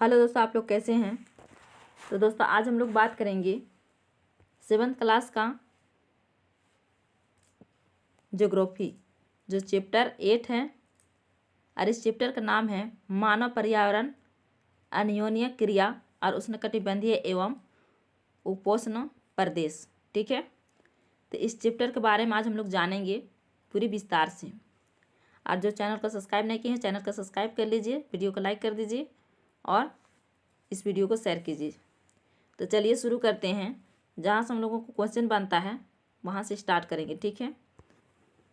Hello दोस्तों, आप लोग कैसे हैं। तो दोस्तों आज हम लोग बात करेंगे 7th क्लास का ज्योग्राफी जो चैप्टर 8 है और इस चैप्टर का नाम है मानव पर्यावरण अन्योन्य क्रिया और उष्णकटिबंधीय एवं उपोष्ण प्रदेश। ठीक है, तो इस चैप्टर के बारे में आज हम लोग जानेंगे पूरी विस्तार से। और जो चैनल को सब्सक्राइब नहीं किए हैं चैनल को सब्सक्राइब कर लीजिए, वीडियो को लाइक कर दीजिए और इस वीडियो को शेयर कीजिए। तो चलिए शुरू करते हैं। जहाँ से हम लोगों को क्वेश्चन बनता है वहाँ से स्टार्ट करेंगे। ठीक है,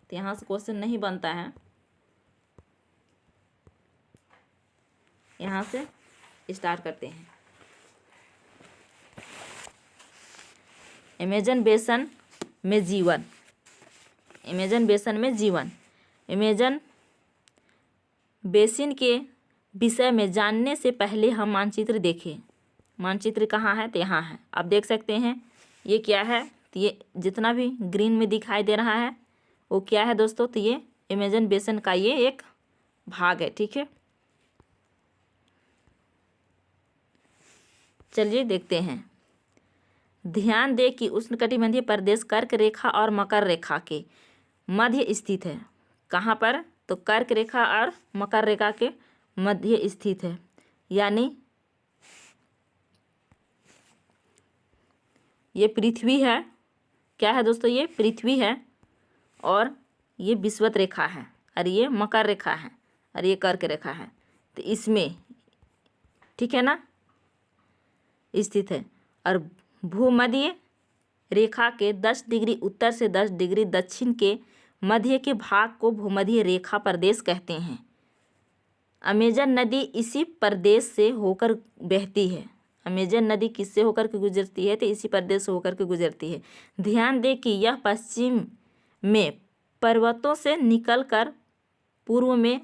तो यहाँ से क्वेश्चन नहीं बनता है, यहाँ से स्टार्ट करते हैं। अमेज़न बेसन में जीवन। अमेज़न बेसन में जीवन। अमेज़न बेसिन के विषय में जानने से पहले हम मानचित्र देखें। मानचित्र कहाँ है? तो यहाँ है। आप देख सकते हैं ये क्या है। तो ये जितना भी ग्रीन में दिखाई दे रहा है वो क्या है दोस्तों? तो ये अमेज़न बेसिन का ये एक भाग है। ठीक है, चलिए देखते हैं। ध्यान दें कि उष्णकटिबंधीय प्रदेश कर्क रेखा और मकर रेखा के मध्य स्थित है। कहाँ पर? तो कर्क रेखा और मकर रेखा के मध्य स्थित है। यानी ये पृथ्वी है। क्या है दोस्तों? ये पृथ्वी है और ये विषुवत रेखा है और ये मकर रेखा है और ये कर्क रेखा है। तो इसमें ठीक है ना स्थित है। और भूमध्य रेखा के 10 डिग्री उत्तर से 10 डिग्री दक्षिण के मध्य के भाग को भूमध्य रेखा प्रदेश कहते हैं। अमेजन नदी इसी प्रदेश से होकर बहती है। अमेजन नदी किससे होकर के गुजरती है? तो इसी प्रदेश से होकर के गुजरती है। ध्यान दें कि यह पश्चिम में पर्वतों से निकलकर पूर्व में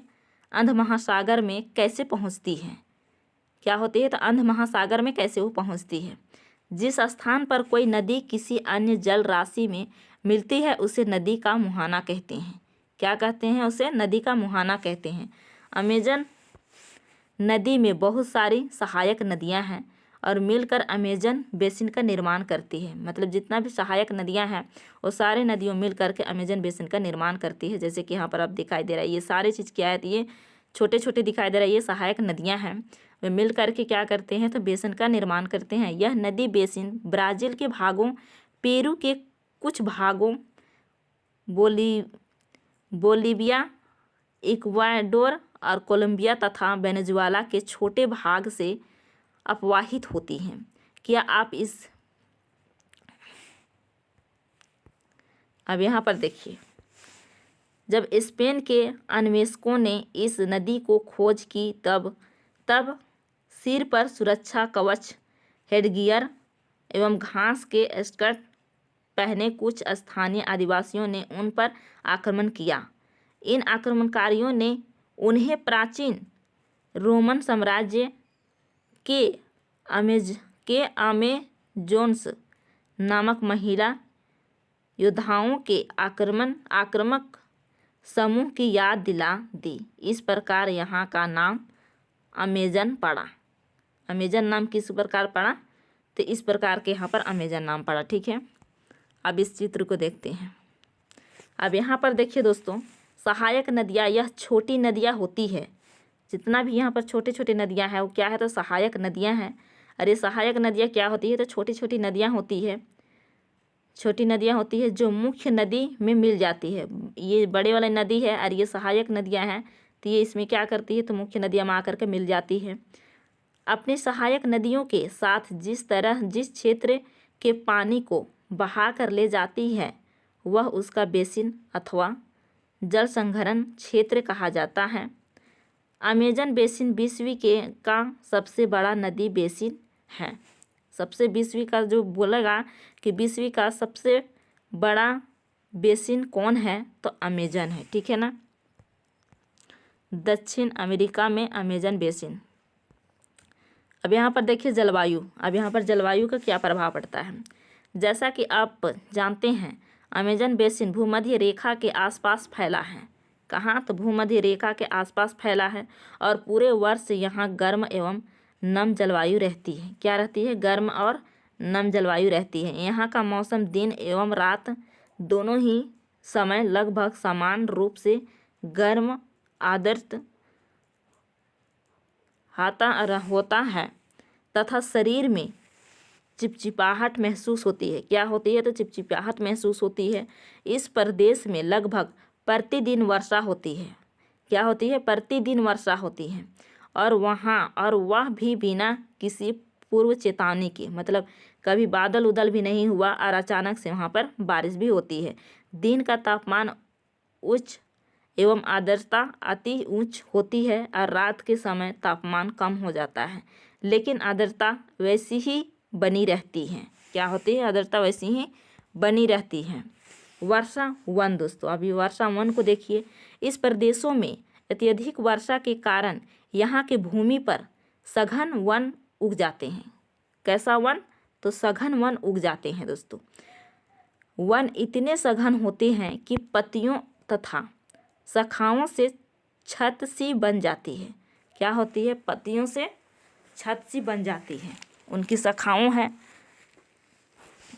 अंध महासागर में कैसे पहुंचती है। क्या होती है? तो अंध महासागर में कैसे वो पहुंचती है। जिस स्थान पर कोई नदी किसी अन्य जल राशि में मिलती है उसे नदी का मुहाना कहते हैं। क्या कहते हैं? उसे नदी का मुहाना कहते हैं। अमेजन नदी में बहुत सारी सहायक नदियां हैं और मिलकर अमेजन बेसिन का निर्माण करती है। मतलब जितना भी सहायक नदियां हैं वो सारे नदियों मिल करके अमेजन बेसिन का निर्माण करती है। जैसे कि यहाँ पर अब दिखाई दे रहा है ये सारी चीज़ क्या है? तो ये छोटे छोटे दिखाई दे रहा है, ये सहायक नदियाँ हैं। वे मिल करके क्या करते हैं? तो बेसिन का निर्माण करते हैं। यह नदी बेसिन ब्राज़ील के भागों, पेरू के कुछ भागों, बोलीविया, इक्वाडोर और कोलंबिया तथा वेनेजुएला के छोटे भाग से अपवाहित होती हैं। क्या आप इस अब यहाँ पर देखिए, जब स्पेन के अन्वेषकों ने इस नदी को खोज की तब सिर पर सुरक्षा कवच, हेडगियर एवं घास के स्कर्ट पहने कुछ स्थानीय आदिवासियों ने उन पर आक्रमण किया। इन आक्रमणकारियों ने उन्हें प्राचीन रोमन साम्राज्य के अमेजोन्स नामक महिला योद्धाओं के आक्रामक समूह की याद दिला दी। इस प्रकार यहाँ का नाम अमेजन पड़ा। अमेजन नाम किस प्रकार पड़ा? तो इस प्रकार के यहाँ पर अमेजन नाम पड़ा। ठीक है, अब इस चित्र को देखते हैं। अब यहाँ पर देखिए दोस्तों, सहायक नदियाँ यह छोटी नदियाँ होती है। जितना भी यहाँ पर छोटे छोटे नदियाँ हैं वो क्या है? तो सहायक नदियाँ हैं। और ये सहायक नदियाँ क्या होती है? तो छोटी छोटी नदियाँ होती है, छोटी नदियाँ होती है जो मुख्य नदी में मिल जाती है। ये बड़े वाली नदी है और ये सहायक नदियाँ हैं। तो ये इसमें क्या करती है? तो मुख्य नदियाँ में आकर के मिल जाती है। अपने सहायक नदियों के साथ जिस क्षेत्र के पानी को बहा कर ले जाती है वह उसका बेसिन अथवा जल संग्रहण क्षेत्र कहा जाता है। अमेजन बेसिन विश्व का सबसे बड़ा नदी बेसिन है। सबसे विश्व का जो बोलेगा कि विश्व का सबसे बड़ा बेसिन कौन है? तो अमेजन है। ठीक है ना, दक्षिण अमेरिका में अमेजन बेसिन। अब यहाँ पर देखिए जलवायु। अब यहाँ पर जलवायु का क्या प्रभाव पड़ता है? जैसा कि आप जानते हैं अमेजन बेसिन भूमध्य रेखा के आसपास फैला है। कहाँ? तो भूमध्य रेखा के आसपास फैला है और पूरे वर्ष यहाँ गर्म एवं नम जलवायु रहती है। क्या रहती है? गर्म और नम जलवायु रहती है। यहाँ का मौसम दिन एवं रात दोनों ही समय लगभग समान रूप से गर्म आर्द्र होता है तथा शरीर में चिपचिपाहट महसूस होती है। क्या होती है? तो चिपचिपाहट महसूस होती है। इस प्रदेश में लगभग प्रतिदिन वर्षा होती है। क्या होती है? प्रतिदिन वर्षा होती है और वह भी बिना किसी पूर्व चेतावनी के, मतलब कभी बादल उदल भी नहीं हुआ और अचानक से वहाँ पर बारिश भी होती है। दिन का तापमान उच्च एवं आर्द्रता अति उच्च होती है और रात के समय तापमान कम हो जाता है, लेकिन आर्द्रता वैसी ही बनी रहती है। क्या होती है? आर्द्रता वैसी ही बनी रहती है। वर्षा वन दोस्तों, अभी वर्षा वन को देखिए। इस प्रदेशों में अत्यधिक वर्षा के कारण यहाँ के भूमि पर सघन वन उग जाते हैं। कैसा वन? तो सघन वन उग जाते हैं दोस्तों। वन इतने सघन होते हैं कि पत्तियों तथा शाखाओं से छत सी बन जाती है। क्या होती है? पत्तियों से छत सी बन जाती है। उनकी शाखाओं हैं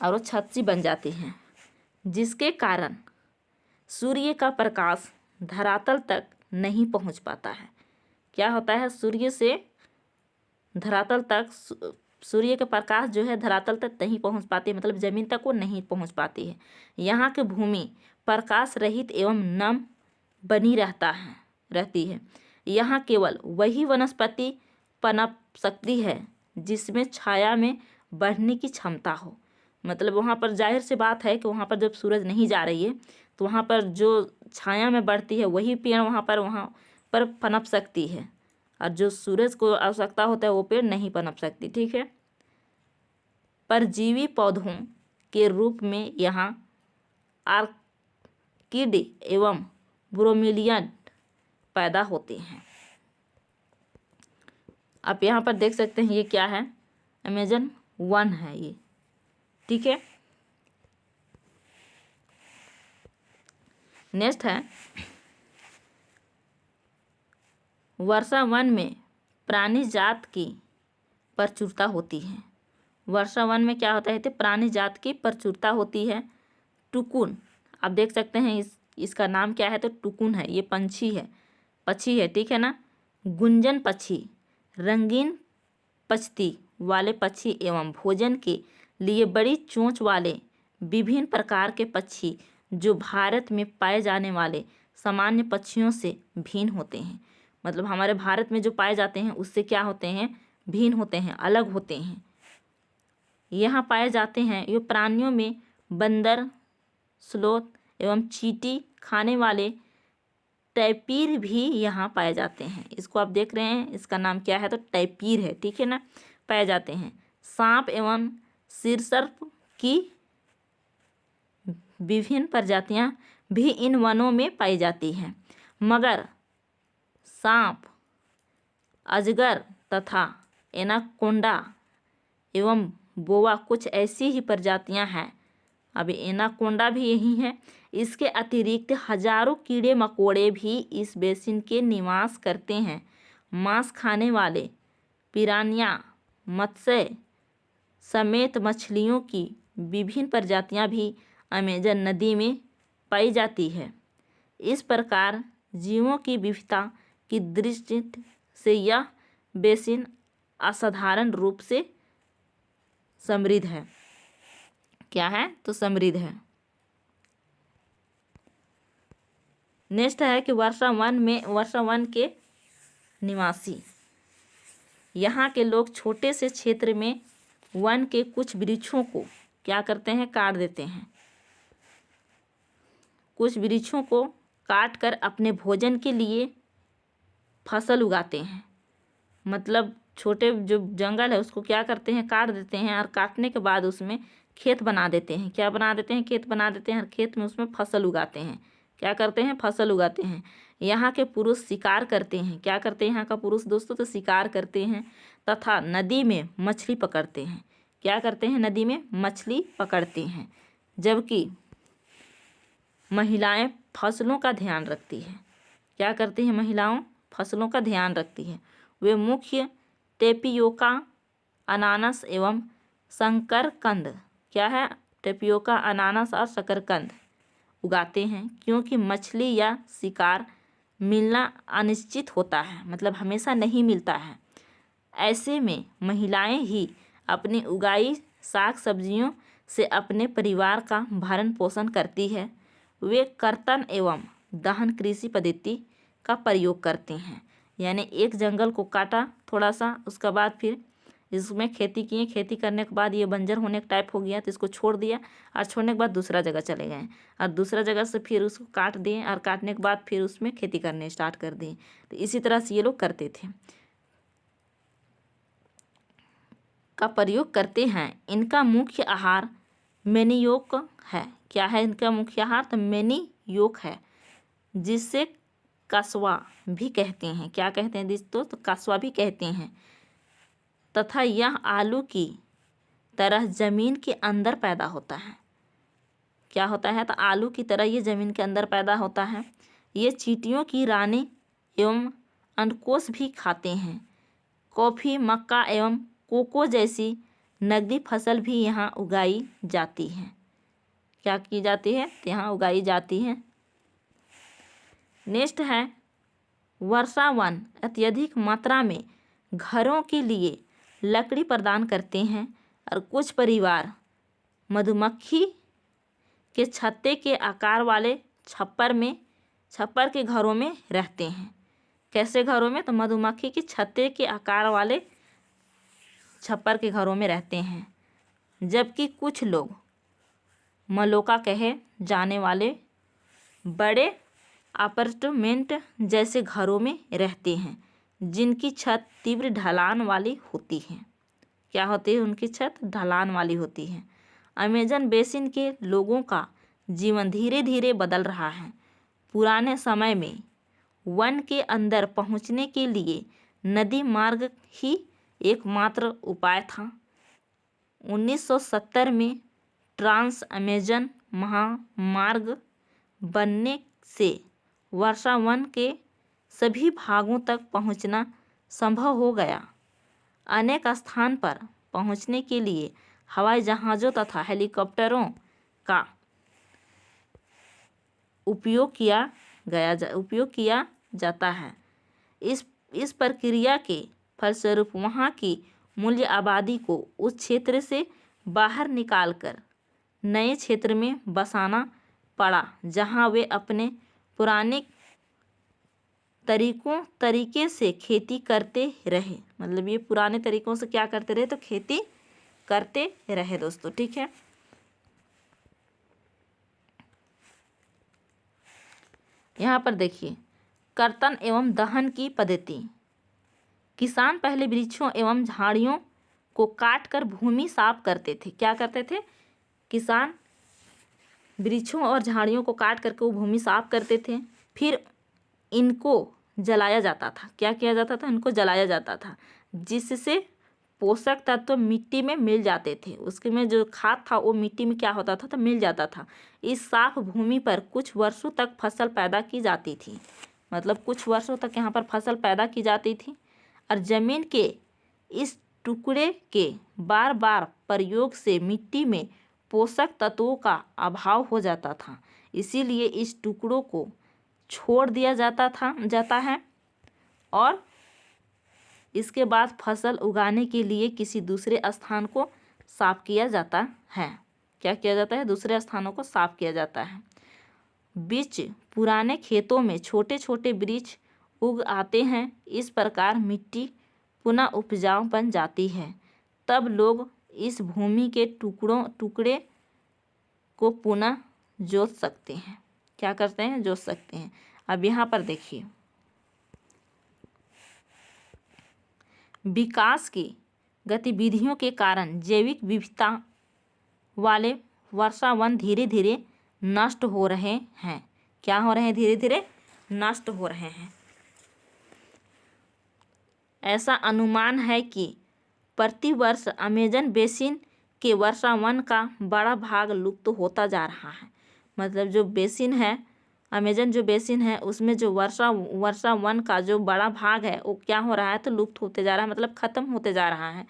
और वो छत सी बन जाती हैं, जिसके कारण सूर्य का प्रकाश धरातल तक नहीं पहुंच पाता है। क्या होता है? सूर्य से धरातल तक सूर्य का प्रकाश जो है धरातल तक नहीं पहुंच पाती, मतलब ज़मीन तक वो नहीं पहुंच पाती है। यहाँ की भूमि प्रकाश रहित एवं नम बनी रहती है। यहाँ केवल वही वनस्पति पनप सकती है जिसमें छाया में बढ़ने की क्षमता हो। मतलब वहाँ पर जाहिर सी बात है कि वहाँ पर जब सूरज नहीं जा रही है तो वहाँ पर जो छाया में बढ़ती है वही पेड़ वहाँ पर पनप सकती है, और जो सूरज को आवश्यकता होता है वो पेड़ नहीं पनप सकती। ठीक है। परजीवी पौधों के रूप में यहाँ आर्किड एवं ब्रोमेलियड पैदा होते हैं। आप यहाँ पर देख सकते हैं ये क्या है? अमेजन वन है ये। ठीक है। नेक्स्ट है वर्षा वन में प्राणी जात की प्रचुरता होती है। वर्षा वन में क्या होता है? तो प्राणी जात की प्रचुरता होती है। टुकुन, आप देख सकते हैं इसका नाम क्या है? तो टुकुन है। ये पक्षी है। ठीक है ना। गुंजन पक्षी, रंगीन पछती वाले पक्षी एवं भोजन के लिए बड़ी चोंच वाले विभिन्न प्रकार के पक्षी जो भारत में पाए जाने वाले सामान्य पक्षियों से भिन्न होते हैं। मतलब हमारे भारत में जो पाए जाते हैं उससे क्या होते हैं? भिन्न होते हैं, अलग होते हैं। यहाँ पाए जाते हैं ये प्राणियों में बंदर, स्लोथ एवं चींटी खाने वाले टैपीर भी यहाँ पाए जाते हैं। इसको आप देख रहे हैं, इसका नाम क्या है? तो टैपीर है। ठीक है ना। पाए जाते हैं। सांप एवं सिरसर्प की विभिन्न प्रजातियाँ भी इन वनों में पाई जाती हैं, मगर सांप, अजगर तथा एनाकोंडा एवं बोआ कुछ ऐसी ही प्रजातियां हैं। अभी एनाकोंडा भी यही है। इसके अतिरिक्त हजारों कीड़े मकोड़े भी इस बेसिन के निवास करते हैं। मांस खाने वाले पिरान्या, मत्स्य समेत मछलियों की विभिन्न प्रजातियां भी अमेजन नदी में पाई जाती है। इस प्रकार जीवों की विविधता की दृष्टि से यह बेसिन असाधारण रूप से समृद्ध है। क्या है? तो समृद्ध है। नेक्स्ट है कि वर्षा वन के निवासी, यहाँ के लोग छोटे से क्षेत्र में वन के कुछ वृक्षों को क्या करते हैं? काट देते हैं। कुछ वृक्षों को काट कर अपने भोजन के लिए फसल उगाते हैं। मतलब छोटे जो जंगल है उसको क्या करते हैं? काट देते हैं, और काटने के बाद उसमें खेत बना देते हैं। क्या बना देते हैं? खेत बना देते हैं, और खेत में उसमें फसल उगाते हैं। क्या करते हैं? फसल उगाते हैं। यहाँ के पुरुष शिकार करते हैं। क्या करते हैं यहाँ का पुरुष दोस्तों? तो शिकार करते हैं तथा नदी में मछली पकड़ते हैं। क्या करते हैं? नदी में मछली पकड़ते हैं। जबकि महिलाएं फसलों का ध्यान रखती हैं। क्या करती हैं महिलाओं? फसलों का ध्यान रखती हैं। वे मुख्य टेपियोका, अनानास एवं शकरकंद, क्या है, टेपियोका, अनानास और शकरकंद उगाते हैं, क्योंकि मछली या शिकार मिलना अनिश्चित होता है, मतलब हमेशा नहीं मिलता है। ऐसे में महिलाएं ही अपनी उगाई साग सब्जियों से अपने परिवार का भरण पोषण करती है। वे कर्तन एवं दहन कृषि पद्धति का प्रयोग करते हैं, यानी एक जंगल को काटा थोड़ा सा, उसके बाद फिर इसमें खेती किए, खेती करने के बाद ये बंजर होने का टाइप हो गया तो इसको छोड़ दिया, और छोड़ने के बाद दूसरा जगह चले गए, और दूसरा जगह से फिर उसको काट दिए, और काटने के बाद फिर उसमें खेती करने स्टार्ट कर दिए। तो इसी तरह से ये लोग करते थे, का प्रयोग करते हैं। इनका मुख्य आहार मैनियोक है। क्या है इनका मुख्य आहार? तो मैनियोक है, जिससे कस्वा भी कहते हैं। क्या कहते हैं दोस्तों? तो कस्वा भी कहते हैं। तथा यह आलू की तरह जमीन के अंदर पैदा होता है। क्या होता है? तो आलू की तरह ये जमीन के अंदर पैदा होता है। ये चींटियों की रानी एवं अंडकोश भी खाते हैं। कॉफ़ी, मक्का एवं कोको जैसी नकदी फसल भी यहाँ उगाई जाती है। क्या की जाती है? तो यहाँ उगाई जाती है। नेक्स्ट है वर्षावन अत्यधिक मात्रा में घरों के लिए लकड़ी प्रदान करते हैं, और कुछ परिवार मधुमक्खी के छत्ते के आकार वाले छप्पर के घरों में रहते हैं। कैसे घरों में? तो मधुमक्खी के छत्ते के आकार वाले छप्पर के घरों में रहते हैं। जबकि कुछ लोग मलोका कहे जाने वाले बड़े अपार्टमेंट जैसे घरों में रहते हैं, जिनकी छत तीव्र ढलान वाली होती है। क्या होती है? उनकी छत ढलान वाली होती है। अमेजन बेसिन के लोगों का जीवन धीरे धीरे बदल रहा है। पुराने समय में वन के अंदर पहुंचने के लिए नदी मार्ग ही एकमात्र उपाय था। 1970 में ट्रांस अमेजन महामार्ग बनने से वर्षा वन के सभी भागों तक पहुंचना संभव हो गया। अनेक स्थान पर पहुंचने के लिए हवाई जहाज़ों तथा हेलीकॉप्टरों का उपयोग किया जाता है। इस प्रक्रिया के फलस्वरूप वहाँ की मूल्य आबादी को उस क्षेत्र से बाहर निकालकर नए क्षेत्र में बसाना पड़ा, जहाँ वे अपने पुराने तरीके से खेती करते रहे। मतलब ये पुराने तरीकों से क्या करते रहे? तो खेती करते रहे दोस्तों। ठीक है, यहाँ पर देखिए कर्तन एवं दहन की पद्धति। किसान पहले वृक्षों एवं झाड़ियों को काटकर भूमि साफ करते थे। क्या करते थे? किसान वृक्षों और झाड़ियों को काट करके वो भूमि साफ करते थे। फिर इनको जलाया जाता था। क्या किया जाता था? इनको जलाया जाता था, जिससे पोषक तत्व मिट्टी में मिल जाते थे। उसके में जो खाद था वो मिट्टी में क्या होता था? तो मिल जाता था। इस साफ भूमि पर कुछ वर्षों तक फसल पैदा की जाती थी। मतलब कुछ वर्षों तक यहाँ पर फसल पैदा की जाती थी, और ज़मीन के इस टुकड़े के बार बार प्रयोग से मिट्टी में पोषक तत्वों का अभाव हो जाता था। इसीलिए इस टुकड़ों को छोड़ दिया जाता है, और इसके बाद फसल उगाने के लिए किसी दूसरे स्थान को साफ किया जाता है। क्या किया जाता है? दूसरे स्थानों को साफ किया जाता है। बीच पुराने खेतों में छोटे छोटे वृक्ष उग आते हैं। इस प्रकार मिट्टी पुनः उपजाऊ बन जाती है। तब लोग इस भूमि के टुकड़े को पुनः जोत सकते हैं। क्या करते हैं? जोत सकते हैं। अब यहाँ पर देखिए विकास की गतिविधियों के कारण जैविक विविधता वाले वर्षावन धीरे धीरे नष्ट हो रहे हैं। क्या हो रहे हैं? धीरे धीरे नष्ट हो रहे हैं। ऐसा अनुमान है कि प्रतिवर्ष अमेजन बेसिन के वर्षावन का बड़ा भाग लुप्त होता जा रहा है। मतलब जो बेसिन है अमेजन जो बेसिन है उसमें जो वर्षा वन का जो बड़ा भाग है वो क्या हो रहा है, तो लुप्त होते जा रहा है, मतलब ख़त्म होते जा रहा है।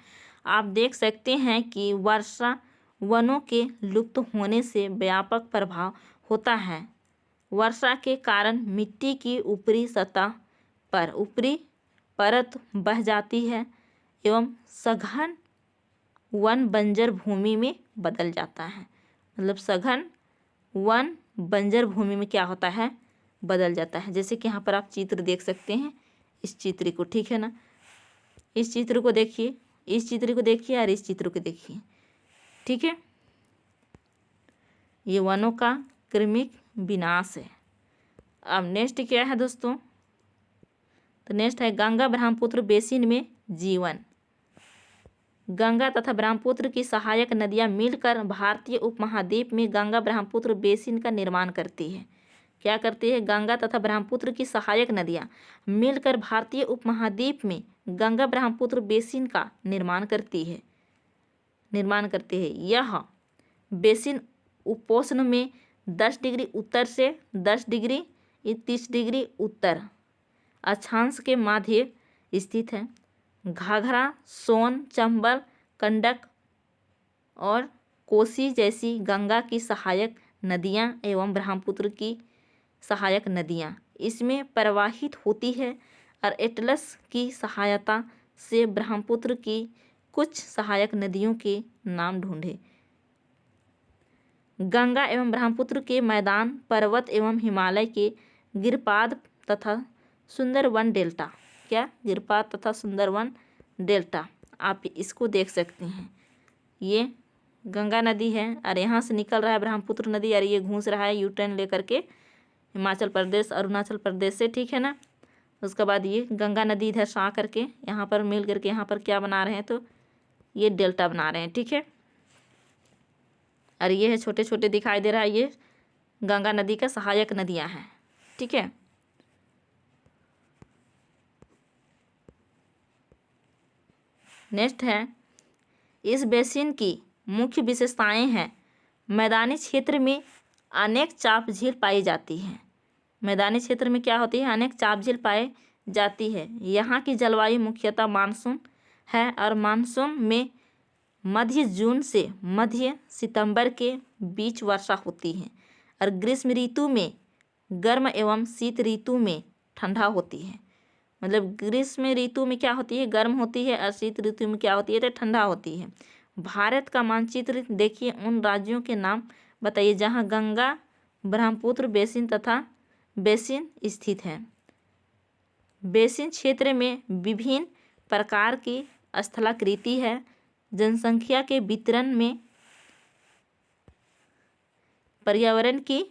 आप देख सकते हैं कि वर्षा वनों के लुप्त होने से व्यापक प्रभाव होता है। वर्षा के कारण मिट्टी की ऊपरी सतह पर ऊपरी परत बह जाती है एवं सघन वन बंजर भूमि में बदल जाता है। मतलब सघन वन बंजर भूमि में क्या होता है, बदल जाता है। जैसे कि यहाँ पर आप चित्र देख सकते हैं, इस चित्र को, ठीक है ना। इस चित्र को देखिए, इस चित्र को देखिए और इस चित्र को देखिए, ठीक है। ये वनों का क्रमिक विनाश है। अब नेक्स्ट क्या है दोस्तों, तो नेक्स्ट है गंगा ब्रह्मपुत्र बेसिन में जीवन। गंगा तथा ब्रह्मपुत्र की सहायक नदियां मिलकर भारतीय उपमहाद्वीप में गंगा ब्रह्मपुत्र बेसिन का निर्माण करती है। क्या करती है, गंगा तथा ब्रह्मपुत्र की सहायक नदियां मिलकर भारतीय उपमहाद्वीप में गंगा ब्रह्मपुत्र बेसिन का निर्माण करती है। यह बेसिन उपोष्ण में 10 डिग्री उत्तर से 10 डिग्री 30 डिग्री उत्तर अक्षांश के मध्य स्थित है। घाघरा, सोन, चंबल, गंडक और कोसी जैसी गंगा की सहायक नदियां एवं ब्रह्मपुत्र की सहायक नदियां इसमें प्रवाहित होती है और एटलस की सहायता से ब्रह्मपुत्र की कुछ सहायक नदियों के नाम ढूंढे। गंगा एवं ब्रह्मपुत्र के मैदान पर्वत एवं हिमालय के गिरपाद तथा सुंदरवन डेल्टा, क्या, गिरपाद तथा सुंदरवन डेल्टा, आप इसको देख सकते हैं। ये गंगा नदी है और यहाँ से निकल रहा है ब्रह्मपुत्र नदी और ये घूस रहा है यू टर्न लेकर के हिमाचल प्रदेश अरुणाचल प्रदेश से, ठीक है ना। उसके बाद ये गंगा नदी इधर से आ करके यहाँ पर मिल करके यहाँ पर क्या बना रहे हैं, तो ये डेल्टा बना रहे हैं, ठीक है। और ये है छोटे छोटे दिखाई दे रहा है, ये गंगा नदी का सहायक नदियाँ हैं, ठीक है। नेक्स्ट है, इस बेसिन की मुख्य विशेषताएं हैं। मैदानी क्षेत्र में अनेक चाप झील पाई जाती हैं। मैदानी क्षेत्र में क्या होती है, अनेक चाप झील पाई जाती है। यहाँ की जलवायु मुख्यतः मानसून है और मानसून में मध्य जून से मध्य सितंबर के बीच वर्षा होती है और ग्रीष्म ऋतु में गर्म एवं शीत ऋतु में ठंडा होती है। मतलब ग्रीष्म ऋतु में क्या होती है, गर्म होती है और शीत ऋतु में क्या होती है, तो ठंडा होती है। भारत का मानचित्र देखिए, उन राज्यों के नाम बताइए जहाँ गंगा ब्रह्मपुत्र बेसिन तथा बेसिन स्थित है। बेसिन क्षेत्र में विभिन्न प्रकार की स्थलाकृति है। जनसंख्या के वितरण में पर्यावरण की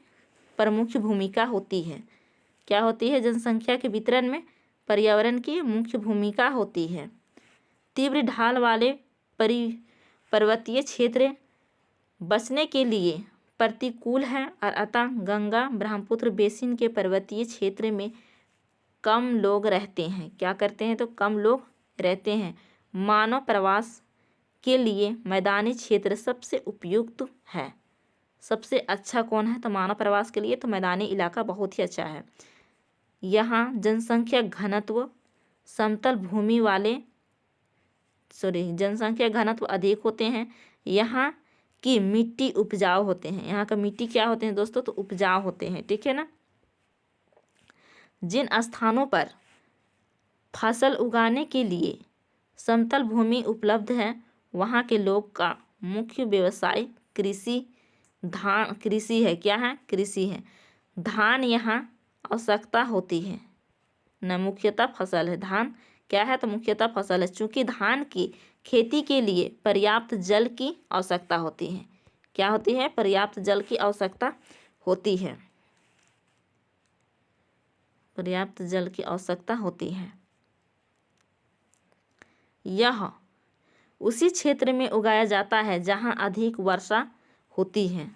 प्रमुख भूमिका होती है। क्या होती है, जनसंख्या के वितरण में पर्यावरण की मुख्य भूमिका होती है। तीव्र ढाल वाले पर्वतीय क्षेत्र बचने के लिए प्रतिकूल है और अतः गंगा ब्रह्मपुत्र बेसिन के पर्वतीय क्षेत्र में कम लोग रहते हैं। क्या करते हैं, तो कम लोग रहते हैं। मानव प्रवास के लिए मैदानी क्षेत्र सबसे उपयुक्त है। सबसे अच्छा कौन है, तो मानव प्रवास के लिए तो मैदानी इलाका बहुत ही अच्छा है। यहाँ जनसंख्या घनत्व जनसंख्या घनत्व अधिक होते हैं। यहाँ की मिट्टी उपजाऊ होते हैं। यहाँ का मिट्टी क्या होते हैं दोस्तों, तो उपजाऊ होते हैं, ठीक है ना। जिन स्थानों पर फसल उगाने के लिए समतल भूमि उपलब्ध है वहाँ के लोग का मुख्य व्यवसाय कृषि है। क्या है, कृषि है। धान यहाँ आवश्यकता होती है, न मुख्यतः फसल है। धान क्या है, तो मुख्यतः फसल है। चूँकि धान की खेती के लिए पर्याप्त जल की आवश्यकता होती है। क्या होती है, पर्याप्त जल की आवश्यकता होती है। पर्याप्त जल की आवश्यकता होती है। यह उसी क्षेत्र में उगाया जाता है जहाँ अधिक वर्षा होती है।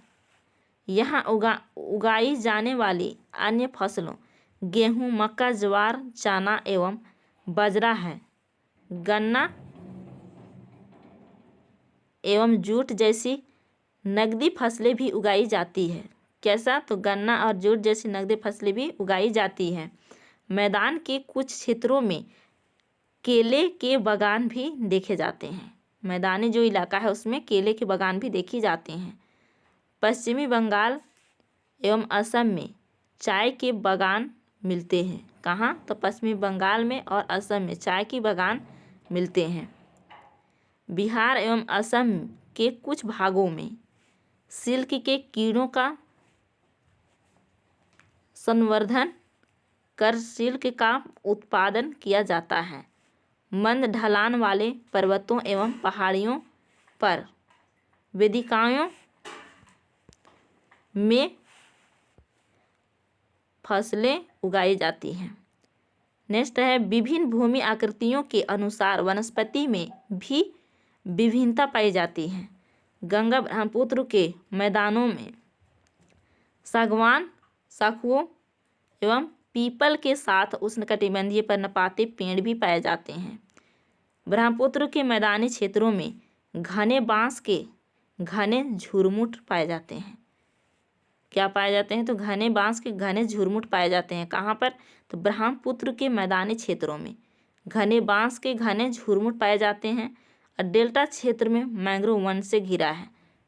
यहाँ उगाई जाने वाली अन्य फसलों गेहूँ, मक्का, ज्वार, चना एवं बाजरा है। गन्ना एवं जूट जैसी नगदी फसलें भी उगाई जाती है। कैसा, तो गन्ना और जूट जैसी नकदी फसलें भी उगाई जाती हैं। मैदान के कुछ क्षेत्रों में केले के बागान भी देखे जाते हैं। मैदानी जो इलाका है उसमें केले के बागान भी देखे जाते हैं। पश्चिमी बंगाल एवं असम में चाय के बागान मिलते हैं। कहाँ, तो पश्चिमी बंगाल में और असम में चाय के बागान मिलते हैं। बिहार एवं असम के कुछ भागों में सिल्क के कीड़ों का संवर्धन कर सिल्क का उत्पादन किया जाता है। मंद ढलान वाले पर्वतों एवं पहाड़ियों पर वेदिकाओं में फसलें उगाई जाती हैं। नेक्स्ट है, विभिन्न भूमि आकृतियों के अनुसार वनस्पति में भी विभिन्नता पाई जाती है। गंगा ब्रह्मपुत्र के मैदानों में सागवान, साखुओं एवं पीपल के साथ उष्णकटिबंधीय पर्णपाती पेड़ भी पाए जाते हैं। ब्रह्मपुत्र के मैदानी क्षेत्रों में घने बांस के घने झुरमुट पाए जाते हैं। क्या पाए जाते हैं, तो घने बांस के घने झुरमुट पाए जाते हैं। कहाँ पर, तो ब्रह्मपुत्र के मैदानी क्षेत्रों में घने बांस के घने झुरमुट पाए जाते हैं। और डेल्टा क्षेत्र में मैंग्रोव वन से घिरा है।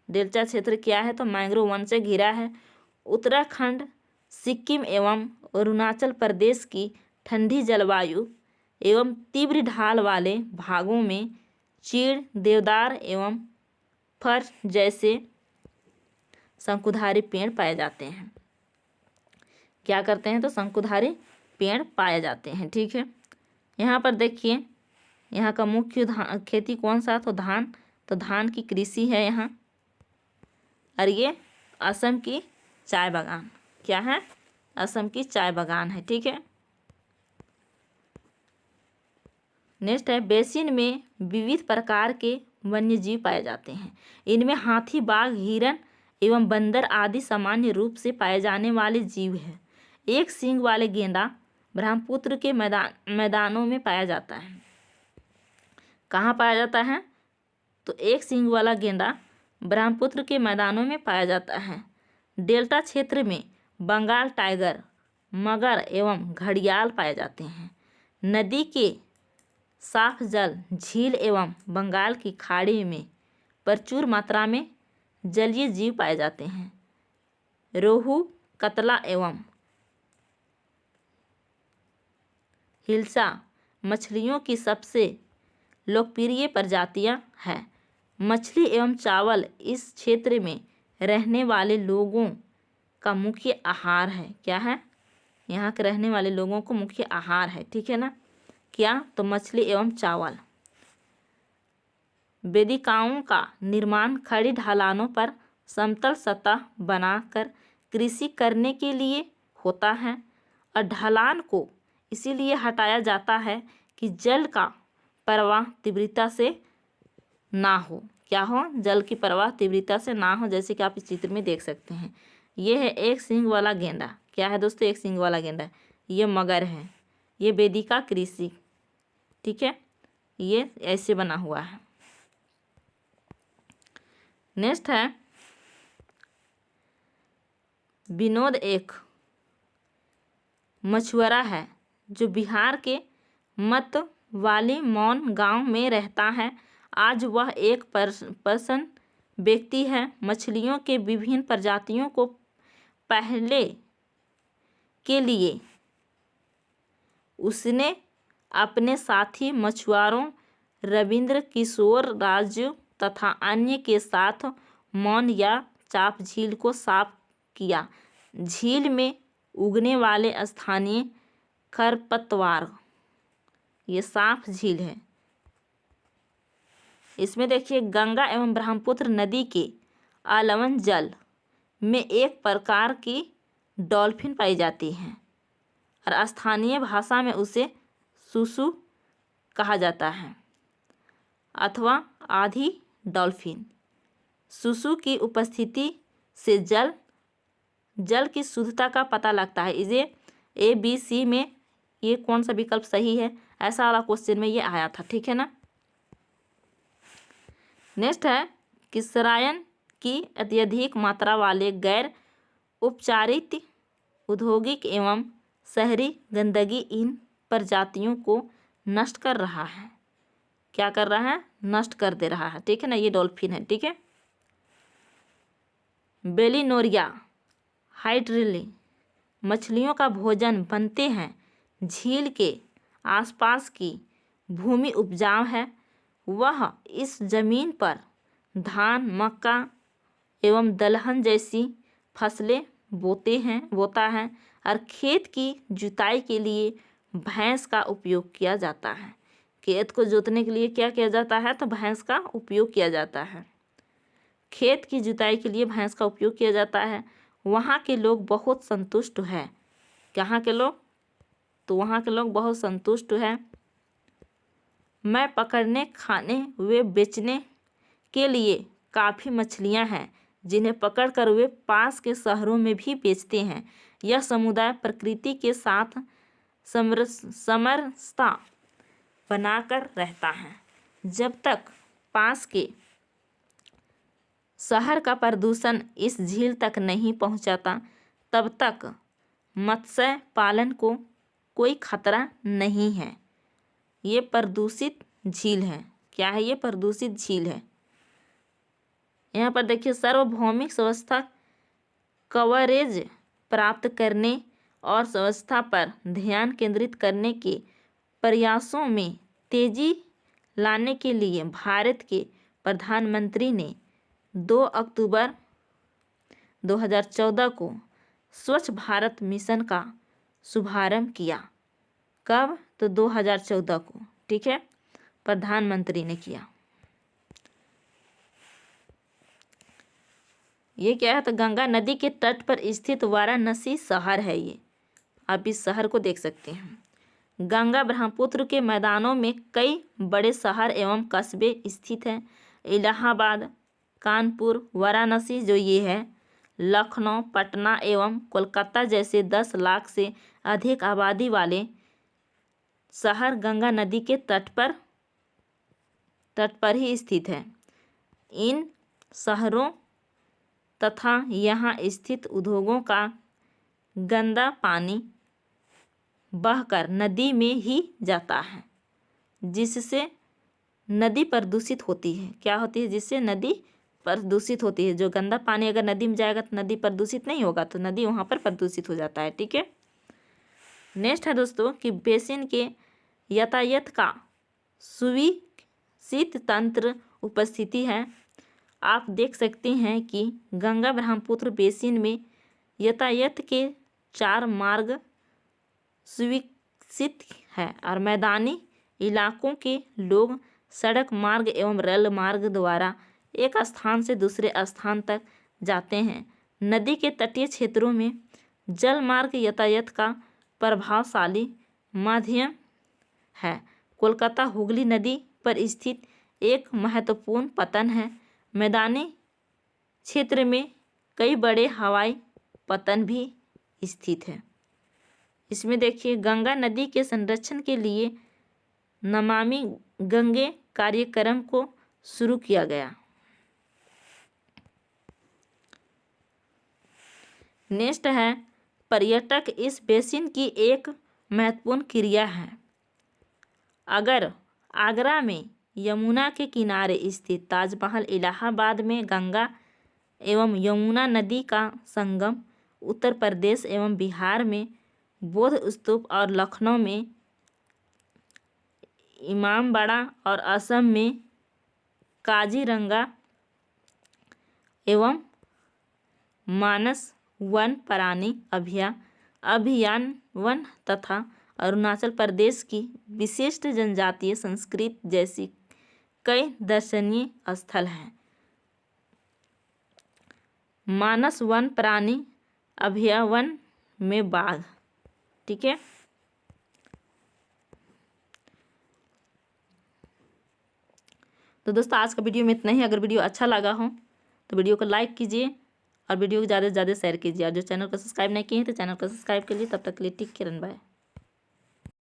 डेल्टा क्षेत्र क्या है, तो मैंग्रोव वन से घिरा है। उत्तराखंड, सिक्किम एवं अरुणाचल प्रदेश की ठंडी जलवायु एवं तीव्र ढाल वाले भागों में चीड़, देवदार एवं फर जैसे शंकुधारी पेड़ पाए जाते हैं। क्या करते हैं, तो शंकुधारी पेड़ पाए जाते हैं। ठीक है, यहाँ पर देखिए, यहाँ का मुख्य खेती कौन सा, तो धान। तो धान की कृषि है यहाँ। और ये असम की चाय बागान, क्या है, असम की चाय बागान है। ठीक है, नेक्स्ट है, बेसिन में विविध प्रकार के वन्यजीव पाए जाते हैं। इनमें हाथी, बाघ, हिरण एवं बंदर आदि सामान्य रूप से पाए जाने वाले जीव हैं। एक सींग वाले गेंडा ब्रह्मपुत्र के मैदानों में पाया जाता है। कहाँ पाया जाता है, तो एक सींग वाला गेंडा ब्रह्मपुत्र के मैदानों में पाया जाता है। डेल्टा क्षेत्र में बंगाल टाइगर, मगर एवं घड़ियाल पाए जाते हैं। नदी के साफ जल, झील एवं बंगाल की खाड़ी में प्रचुर मात्रा में जलीय जीव पाए जाते हैं। रोहू, कतला एवं हिल्सा मछलियों की सबसे लोकप्रिय प्रजातियां हैं। मछली एवं चावल इस क्षेत्र में रहने वाले लोगों का मुख्य आहार है। क्या है, यहाँ के रहने वाले लोगों को मुख्य आहार है। ठीक है ना, क्या, तो मछली एवं चावल। वेदिकाओं का निर्माण खड़ी ढलानों पर समतल सतह बनाकर कृषि करने के लिए होता है। और ढलान को इसीलिए हटाया जाता है कि जल का प्रवाह तीव्रता से ना हो। क्या हो, जल की प्रवाह तीव्रता से ना हो, जैसे कि आप इस चित्र में देख सकते हैं। ये है एक सींग वाला गेंडा। क्या है दोस्तों, एक सींग वाला गेंडा। ये मगर है, ये वेदिका कृषि। ठीक है, ये ऐसे बना हुआ है। नेक्स्ट है, विनोद एक मछुआरा है जो बिहार के मतवाली मौन गांव में रहता है। आज वह एक पर्सन व्यक्ति है। मछलियों के विभिन्न प्रजातियों को पहले के लिए उसने अपने साथी मछुआरों रविंद्र किशोर राजू तथा अन्य के साथ मौन या चाप झील को साफ किया। झील में उगने वाले स्थानीय खरपतवार, ये साफ झील है। इसमें देखिए, गंगा एवं ब्रह्मपुत्र नदी के आलवन जल में एक प्रकार की डॉल्फिन पाई जाती है और स्थानीय भाषा में उसे सुसु कहा जाता है अथवा आधी डॉल्फिन। सुसु की उपस्थिति से जल की शुद्धता का पता लगता है। इसे ABC में ये कौन सा विकल्प सही है, ऐसा वाला क्वेश्चन में ये आया था। ठीक है ना। नेक्स्ट है, किसरायन की अत्यधिक मात्रा वाले गैर उपचारित औद्योगिक एवं शहरी गंदगी इन प्रजातियों को नष्ट कर रहा है। क्या कर रहा है? नष्ट कर दे रहा है। ठीक है ना, ये डॉल्फिन है। ठीक है। बेलिनोरिया हाइड्रिली मछलियों का भोजन बनते हैं। झील के आसपास की भूमि उपजाऊ है। वह इस जमीन पर धान, मक्का एवं दलहन जैसी फसलें बोता है और खेत की जुताई के लिए भैंस का उपयोग किया जाता है। खेत को जोतने के लिए क्या किया जाता है? तो भैंस का उपयोग किया जाता है। खेत की जुताई के लिए भैंस का उपयोग किया जाता है। वहाँ के लोग बहुत संतुष्ट हैं। कहाँ के लोग? तो वहाँ के लोग बहुत संतुष्ट हैं। मैं पकड़ने, खाने व बेचने के लिए काफ़ी मछलियाँ हैं जिन्हें पकड़कर वे पास के शहरों में भी बेचते हैं। यह समुदाय प्रकृति के साथ समरसता बनाकर रहता है। जब तक पास के शहर का प्रदूषण इस झील तक नहीं पहुंचता, तब तक मत्स्य पालन को कोई खतरा नहीं है। ये प्रदूषित झील है। क्या है? ये प्रदूषित झील है। यहाँ पर देखिए, सार्वभौमिक स्वास्थ्य कवरेज प्राप्त करने और स्वास्थ्य पर ध्यान केंद्रित करने के प्रयासों में तेजी लाने के लिए भारत के प्रधानमंत्री ने 2 अक्टूबर 2014 को स्वच्छ भारत मिशन का शुभारंभ किया। कब? तो 2014 को। ठीक है, प्रधानमंत्री ने किया। ये क्या है? तो गंगा नदी के तट पर स्थित वाराणसी शहर है। ये आप इस शहर को देख सकते हैं। गंगा ब्रह्मपुत्र के मैदानों में कई बड़े शहर एवं कस्बे स्थित हैं। इलाहाबाद, कानपुर, वाराणसी जो ये है, लखनऊ, पटना एवं कोलकाता जैसे 10 लाख से अधिक आबादी वाले शहर गंगा नदी के तट पर ही स्थित है। इन शहरों तथा यहाँ स्थित उद्योगों का गंदा पानी बहकर नदी में ही जाता है, जिससे नदी प्रदूषित होती है। क्या होती है? जिससे नदी प्रदूषित होती है। जो गंदा पानी अगर नदी में जाएगा तो नदी प्रदूषित नहीं होगा, तो नदी वहाँ पर प्रदूषित हो जाता है। ठीक है। नेक्स्ट है दोस्तों कि बेसिन के यातायात का सुविकसित तंत्र उपस्थिति है। आप देख सकते हैं कि गंगा ब्रह्मपुत्र बेसिन में यातायात के 4 मार्ग सुविकसित है और मैदानी इलाकों के लोग सड़क मार्ग एवं रेल मार्ग द्वारा एक स्थान से दूसरे स्थान तक जाते हैं। नदी के तटीय क्षेत्रों में जल मार्ग यातायात का प्रभावशाली माध्यम है। कोलकाता हुगली नदी पर स्थित एक महत्वपूर्ण पतन है। मैदानी क्षेत्र में कई बड़े हवाई पतन भी स्थित है। इसमें देखिए, गंगा नदी के संरक्षण के लिए नमामि गंगे कार्यक्रम को शुरू किया गया। नेक्स्ट है, पर्यटक इस बेसिन की एक महत्वपूर्ण क्रिया है। अगर आगरा में यमुना के किनारे स्थित ताजमहल, इलाहाबाद में गंगा एवं यमुना नदी का संगम, उत्तर प्रदेश एवं बिहार में बौद्ध स्तूप और लखनऊ में इमामबाड़ा और असम में काजीरंगा एवं मानस वन प्राणी अभियान वन तथा अरुणाचल प्रदेश की विशिष्ट जनजातीय संस्कृति जैसी कई दर्शनीय स्थल हैं। मानस वन प्राणी अभयारण्य में बाघ। ठीक है। तो दोस्तों, आज का वीडियो में इतना ही। अगर वीडियो अच्छा लगा हो तो वीडियो को लाइक कीजिए और वीडियो को ज़्यादा से ज़्यादा शेयर कीजिए। और जो चैनल को सब्सक्राइब नहीं किए हैं तो चैनल को सब्सक्राइब कीजिए। तब तक के लिए टेक केयर एंड बाय।